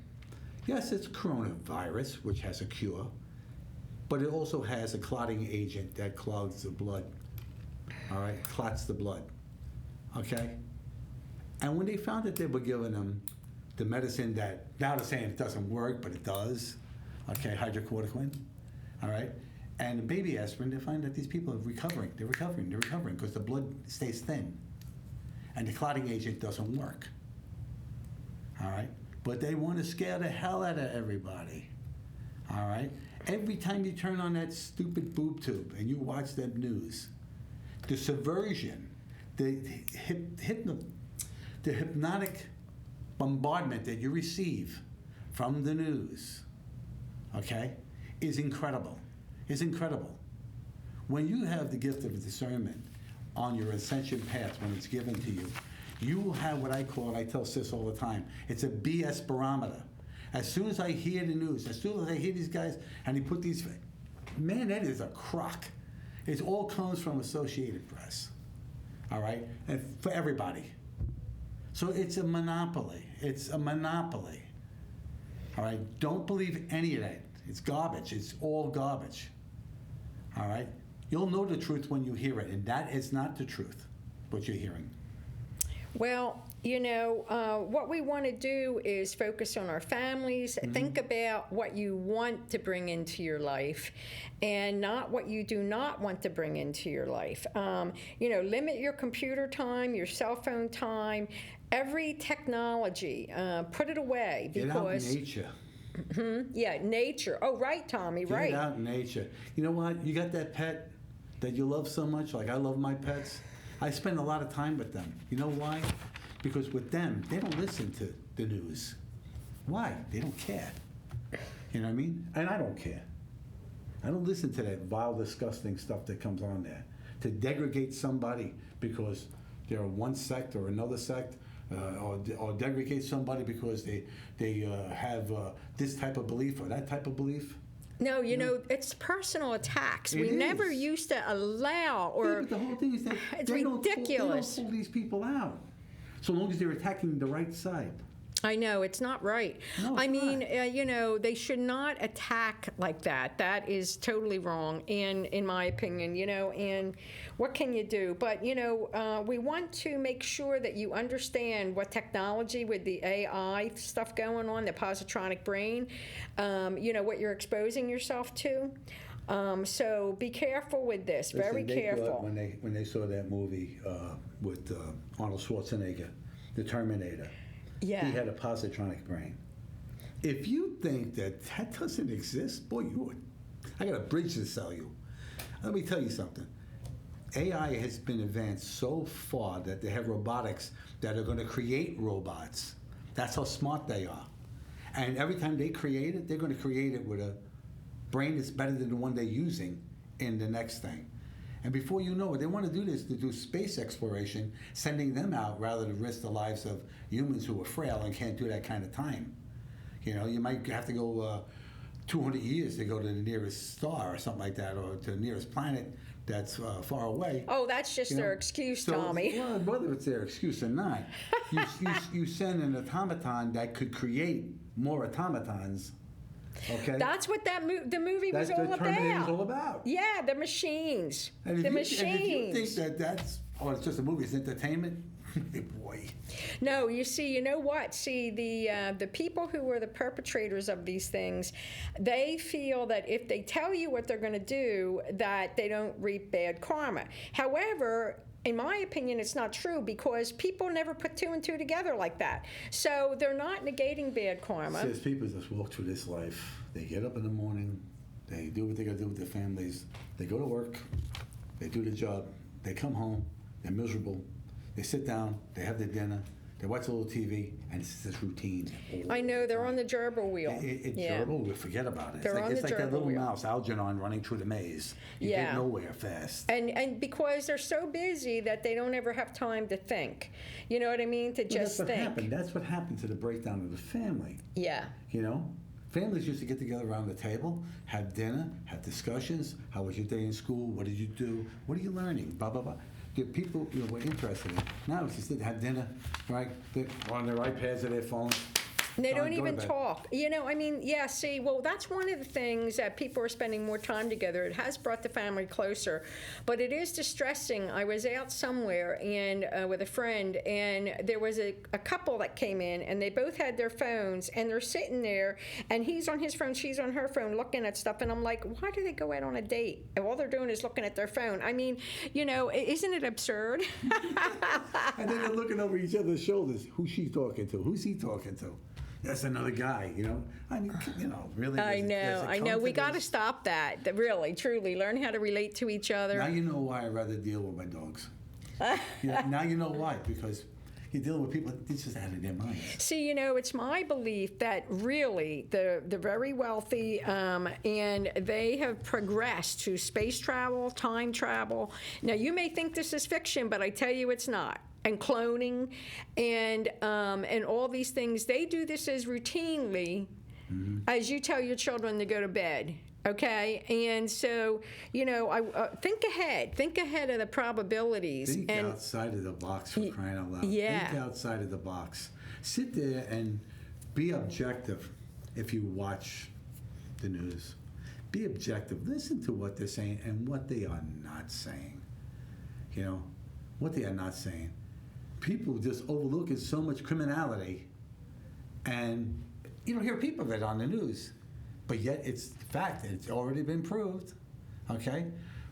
Yes, it's coronavirus, which has a cure, but it also has a clotting agent that clogs the blood, all right, clots the blood, okay? And when they found that they were giving them the medicine that, now they're saying it doesn't work, but it does, okay, hydrocortisone, all right? And the baby aspirin, they find that these people are recovering. They're recovering because the blood stays thin. And the clotting agent doesn't work, all right? But they want to scare the hell out of everybody, all right? Every time you turn on that stupid boob tube and you watch that news, the subversion, the hypnotic bombardment that you receive from the news, okay, is incredible. Is incredible. When you have the gift of discernment on your ascension path, when it's given to you, you will have what I call, and I tell Sis all the time, it's a BS barometer. As soon as I hear the news, as soon as I hear these guys, and they put these, man, that is a crock. It all comes from Associated Press, all right, and for everybody. So it's a monopoly. It's a monopoly, all right? Don't believe any of that. It's garbage. It's all garbage, all right? You'll know the truth when you hear it, and that is not the truth, what you're hearing. Well, what we want to do is focus on our families, think about what you want to bring into your life and not what you do not want to bring into your life. Limit your computer time, your cell phone time, every technology, put it away. Because, get out in nature. Yeah, nature. Oh, right, Tommy, right. Get out in nature. You know what? You got that pet that you love so much, like I love my pets. I spend a lot of time with them. You know why? Because with them, they don't listen to the news. Why? They don't care. You know what I mean? And I don't care. I don't listen to that vile, disgusting stuff that comes on there. To degrade somebody because they're one sect or another sect, or degrade somebody because they have this type of belief or that type of belief. No, it's personal attacks. We never used to allow, or but the whole thing is that it's They ridiculous. don't pull these people out, so long as they're attacking the right side. I know, it's not right. No, it's I mean, not. they should not attack like that. That is totally wrong, in my opinion, and what can you do? But, we want to make sure that you understand what technology with the AI stuff going on, the positronic brain, what you're exposing yourself to. So be careful with this, very careful. When they saw that movie with Arnold Schwarzenegger, The Terminator, yeah. He had a positronic brain. If you think that doesn't exist, boy, I got a bridge to sell you. Let me tell you something. AI has been advanced so far that they have robotics that are going to create robots. That's how smart they are. And every time they create it, they're going to create it with a brain that's better than the one they're using in the next thing. And before you know it, they want to do this to do space exploration, sending them out rather than risk the lives of humans who are frail and can't do that kind of time. You might have to go 200 years to go to the nearest star or something like that, or to the nearest planet that's far away. Oh, that's just their excuse, Tommy. Well, whether it's their excuse or not, you send an automaton that could create more automatons. Okay. That's what the movie was all about. That's what Terminator's all about. Yeah, the machines. And if you think that's it's just a movie, it's entertainment, boy. No, you know what? See, the people who are the perpetrators of these things, they feel that if they tell you what they're going to do, that they don't reap bad karma. However, in my opinion, it's not true because people never put two and two together like that. So they're not negating bad karma. Says people just walk through this life. They get up in the morning, they do what they got to do with their families, they go to work, they do the job, they come home, they're miserable, they sit down, they have their dinner, they watch a little TV, and it's this routine. I know, they're on the gerbil wheel. Gerbil, we forget about it. It's like that little wheel. Mouse, Algernon, running through the maze. You get nowhere fast. And because they're so busy that they don't ever have time to think. You know what I mean? To just think. That's what happened to the breakdown of the family. Yeah. Families used to get together around the table, have dinner, have discussions. How was your day in school? What did you do? What are you learning? Blah, blah, blah. Get people were interested in it. Now it's just have dinner, right? They're on their iPads or their phones. And they Time don't to go to even bed. talk. Yeah, see, well, that's one of the things that people are spending more time together. It has brought the family closer, but it is distressing. I was out somewhere and with a friend, and there was a couple that came in, and they both had their phones, and they're sitting there, and he's on his phone, she's on her phone, looking at stuff, and I'm like, why do they go out on a date? And all they're doing is looking at their phone. I mean, isn't it absurd? And then they're looking over each other's shoulders. Who's she talking to? Who's he talking to? That's another guy, I mean, really. I know. We got to to stop that. Really, truly, learn how to relate to each other. Now you know why I'd rather deal with my dogs. Now you know why, because you're dealing with people, it's just out of their minds. See, it's my belief that really the very wealthy, and they have progressed to space travel, time travel. Now, you may think this is fiction, but I tell you it's not. And cloning, and all these things, they do this as routinely as you tell your children to go to bed. Okay, and so I think ahead of the probabilities. Think outside of the box, for crying out loud. Yeah. Think outside of the box. Sit there and be objective. If you watch the news, be objective. Listen to what they're saying and what they are not saying. What they are not saying. People just overlooking so much criminality, and you don't hear a peep of it on the news, but yet it's fact. It's already been proved. Okay,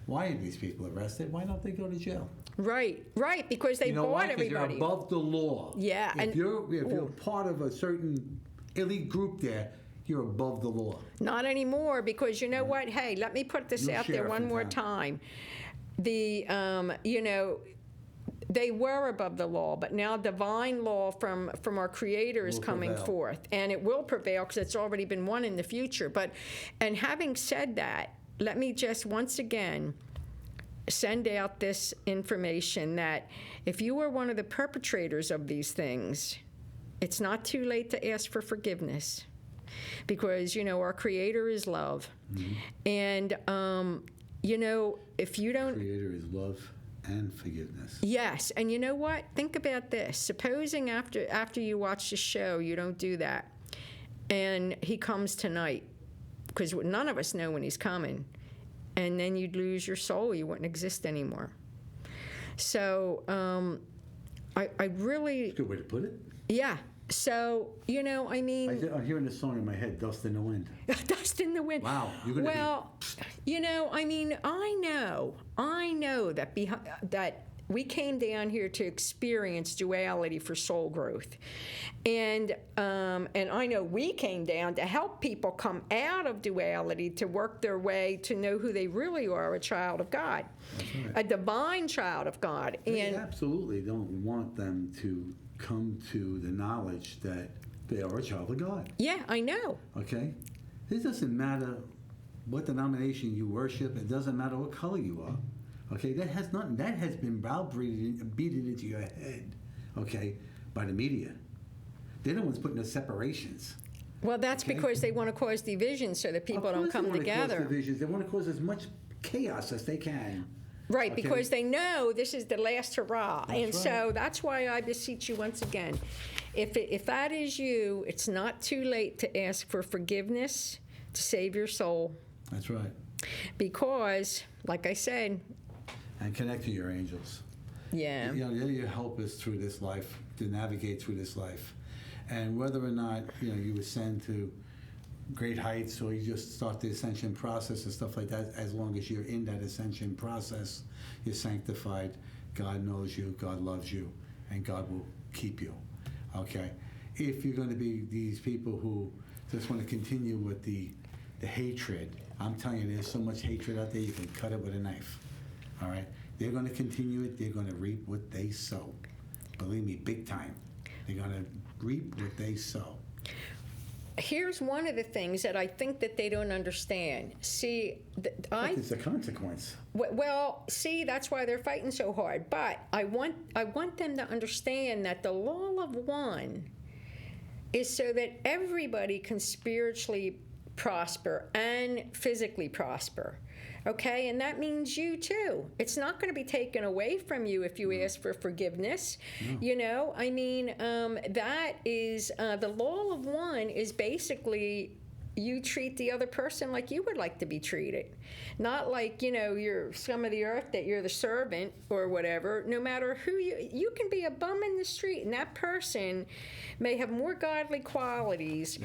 why are these people arrested? Why don't they go to jail? Right, because they bought why? 'Cause everybody. You're above the law. Yeah, if you're part of a certain elite group there, you're above the law. Not anymore, because you know what? Hey, let me put this You're out there sheriff one in more town. time. They were above the law, but now divine law from our Creator is Will coming prevail. forth, and it will prevail because it's already been won in the future. And having said that, let me just once again send out this information that if you are one of the perpetrators of these things, it's not too late to ask for forgiveness, because our Creator is love, and if you don't. Creator is love and forgiveness. Yes, and you know what? Think about this. Supposing after you watch the show, you don't do that, and he comes tonight, because none of us know when he's coming, and then you'd lose your soul. You wouldn't exist anymore. So I really... That's a good way to put it. Yeah. So, I mean... I'm hearing this song in my head, Dust in the Wind. Dust in the wind. Wow, you're gonna I mean, I know that that we came down here to experience duality for soul growth, and I know we came down to help people come out of duality, to work their way to know who they really are, a child of God, right. A divine child of God. They absolutely don't want them to come to the knowledge that they are a child of God. Yeah, I know. Okay? It doesn't matter what denomination you worship. It doesn't matter what color you are. Okay? That has been beaten into your head, okay, by the media. They're the ones putting the separations. Well, that's Okay. because they want to cause division so that people don't come together. Cause divisions. They want to cause as much chaos as they can. Right, Okay. because they know this is the last hurrah. That's and so that's why I beseech you once again, if that is you, it's not too late to ask for forgiveness to save your soul. That's right. Because, like I said... And connect to your angels. Yeah. They're your helpers through this life, to navigate through this life. And whether or not, you ascend to great heights or you just start the ascension process and stuff like that, as long as you're in that ascension process, you're sanctified. God knows you, God loves you, and God will keep you. Okay? If you're going to be these people who just want to continue with the hatred, I'm telling you, there's so much hatred out there, you can cut it with a knife. All right? They're going to continue it. They're going to reap what they sow. Believe me, big time. They're going to reap what they sow. Here's one of the things that I think that they don't understand. See, It's a consequence. Well, see, that's why they're fighting so hard. But I want them to understand that the law of one is so that everybody can spiritually prosper and physically prosper. Okay, and that means you too. It's not going to be taken away from you if you ask for forgiveness. You know, I mean, that is the law of one is basically you treat the other person like you would like to be treated. Not like, you know, you're scum of the earth, that you're the servant or whatever. No matter who you can be a bum in the street, and that person may have more godly qualities.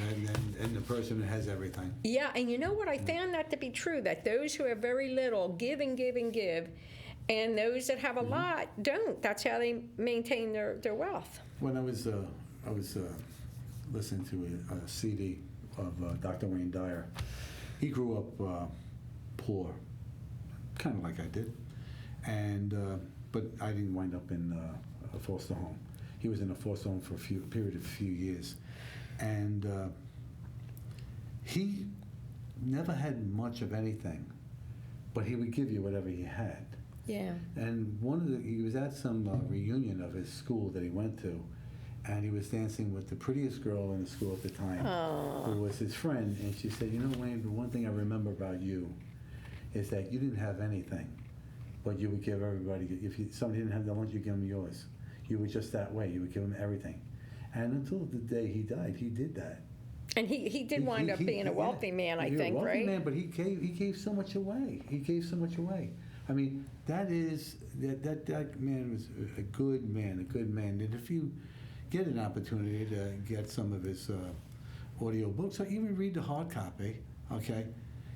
And the person who has everything. Yeah, and you know what? I found that to be true, that those who have very little give and give and give, and those that have a lot don't. That's how they maintain their wealth. When I was listening to a CD of Dr. Wayne Dyer, he grew up poor, kind of like I did, and but I didn't wind up in a foster home. He was in a foster home for a period of a few years, and he never had much of anything, but he would give you whatever he had. Yeah. And he was at some reunion of his school that he went to, and he was dancing with the prettiest girl in the school at the time, who was his friend. And she said, "You know, Wayne, the one thing I remember about you is that you didn't have anything, but you would give everybody. If somebody didn't have that lunch, you give them yours. You were just that way. You would give them everything." And until the day he died, he did that. And he did wind up being a wealthy man, I think, right? He was a wealthy man, but he gave so much away. He gave so much away. I mean, that man was a good man, And if you get an opportunity to get some of his audio books, or even read the hard copy, okay,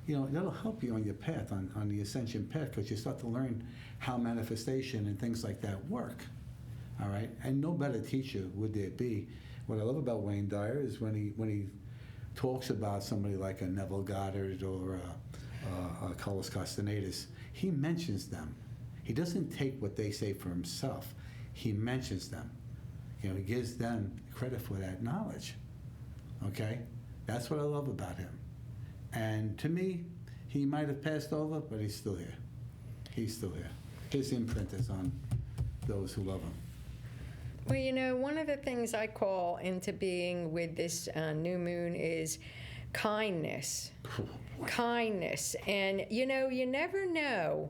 you know, that'll help you on your path, on the ascension path, because you start to learn how manifestation and things like that work. All right, and no better teacher would there be. What I love about Wayne Dyer is when he talks about somebody like a Neville Goddard or a Carlos Castanedas, he mentions them. He doesn't take what they say for himself. He mentions them. You know, he gives them credit for that knowledge. Okay, that's what I love about him. And to me, he might have passed over, but he's still here. He's still here. His imprint is on those who love him. Well, you know, one of the things I call into being with this new moon is kindness. Kindness. And, you know, you never know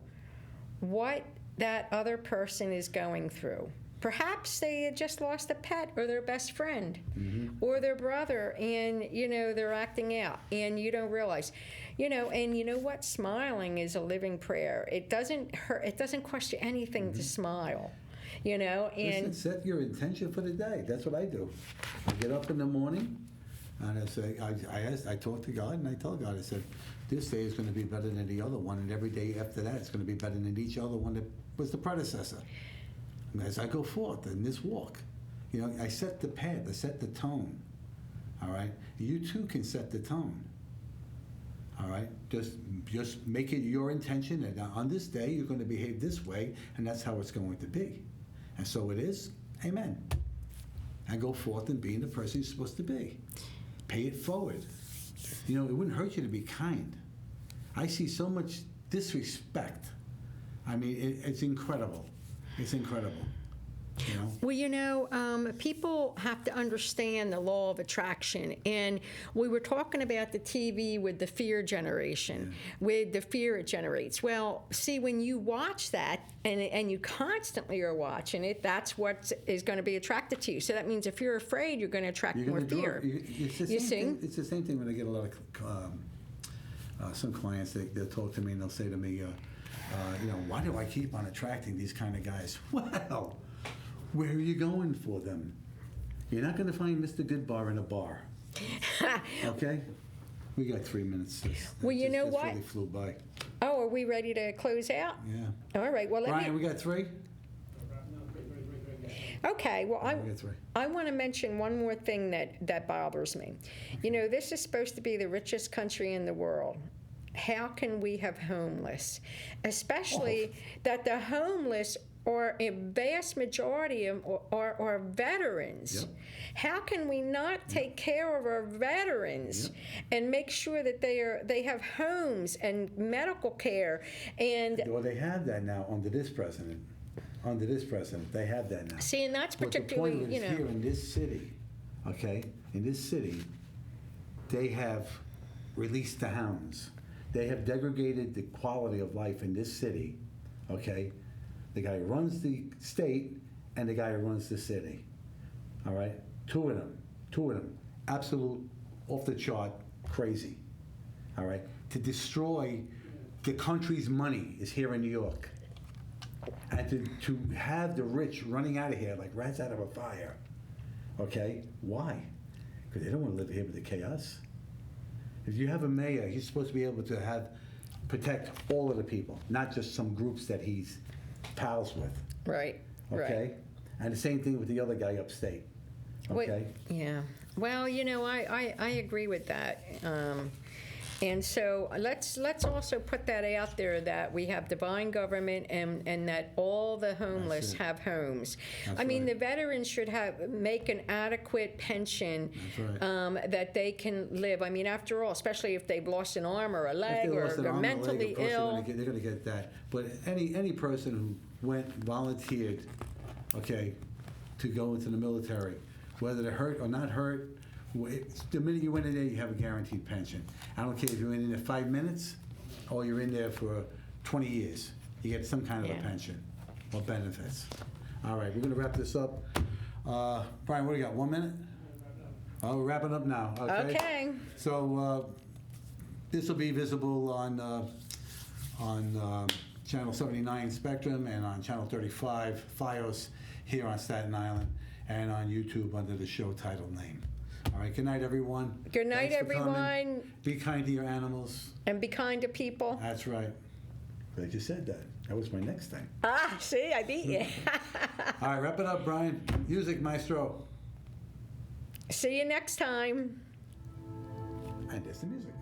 what that other person is going through. Perhaps they had just lost a pet or their best friend or their brother, and, you know, they're acting out, and you don't realize. You know, and you know what? Smiling is a living prayer. It doesn't hurt. It doesn't cost you anything to smile. You know, and listen, set your intention for the day. That's what I do. I get up in the morning, and I say, I talk to God, and I tell God, I said, this day is going to be better than the other one, and every day after that, it's going to be better than each other one that was the predecessor. And as I go forth in this walk, you know, I set the path, I set the tone. All right, you too can set the tone. All right, just make it your intention that on this day you're going to behave this way, and that's how it's going to be. And so it is, amen. And go forth and being the person you're supposed to be. Pay it forward. You know, it wouldn't hurt you to be kind. I see so much disrespect. I mean, it's incredible. It's incredible. You know? Well, you know, people have to understand the law of attraction. And we were talking about the TV with the fear generation, with the fear it generates. Well, see, when you watch that and you constantly are watching it, that's what is going to be attracted to you. So that means if you're afraid, you're going to attract more fear. It's the same thing when I get a lot of some clients, they'll talk to me and they'll say to me, you know, why do I keep on attracting these kind of guys? Well, where are you going for them? You're not going to find Mr. Goodbar in a bar. Okay? We got 3 minutes. Well, you know what? Really flew by. Oh, are we ready to close out? Yeah. All right. Well, Brian, we got 3? Okay. Well, I want to mention one more thing that bothers me. You know, this is supposed to be the richest country in the world. How can we have homeless? Especially that the homeless or a vast majority of are veterans. Yep. How can we not take care of our veterans and make sure that they have homes and medical care and? Well, they have that now under this president. They have that now. See, and that's particularly, but the point is, here in this city, okay, in this city, they have released the hounds. They have degraded the quality of life in this city, okay? The guy who runs the state and the guy who runs the city, all right? Two of them, absolute off the chart crazy, all right? To destroy the country's money is here in New York. And to have the rich running out of here like rats out of a fire, okay? Why? Because they don't want to live here with the chaos. If you have a mayor, he's supposed to be able to protect all of the people, not just some groups that he's pals with. Right. Okay? Right. And the same thing with the other guy upstate. Okay? Yeah. Well, I agree with that. And so let's also put that out there, that we have divine government and that all the homeless have homes. That's I mean, right. the veterans should make an adequate pension. That's right. That they can live. I mean, after all, especially if they've lost an arm or a If leg they or lost an they're arm or a leg, mentally of course ill. they're going to get that. But any person who volunteered, okay, to go into the military, whether they're hurt or not hurt, the minute you went in there, you have a guaranteed pension. I don't care if you're in there 5 minutes or you're in there for 20 years. You get some kind of a pension or benefits. All right, we're going to wrap this up. Brian, what do you got, 1 minute? Oh, we're wrapping up now. Okay. So this will be visible on Channel 79 Spectrum and on Channel 35 FiOS here on Staten Island, and on YouTube under the show title name. All right, good night, everyone. Good night, Thanks for coming. everyone. Be kind to your animals. And be kind to people. That's right. I just said that. That was my next thing. Ah, see, I beat you. All right, wrap it up, Brian. Music, maestro. See you next time. And there's the music.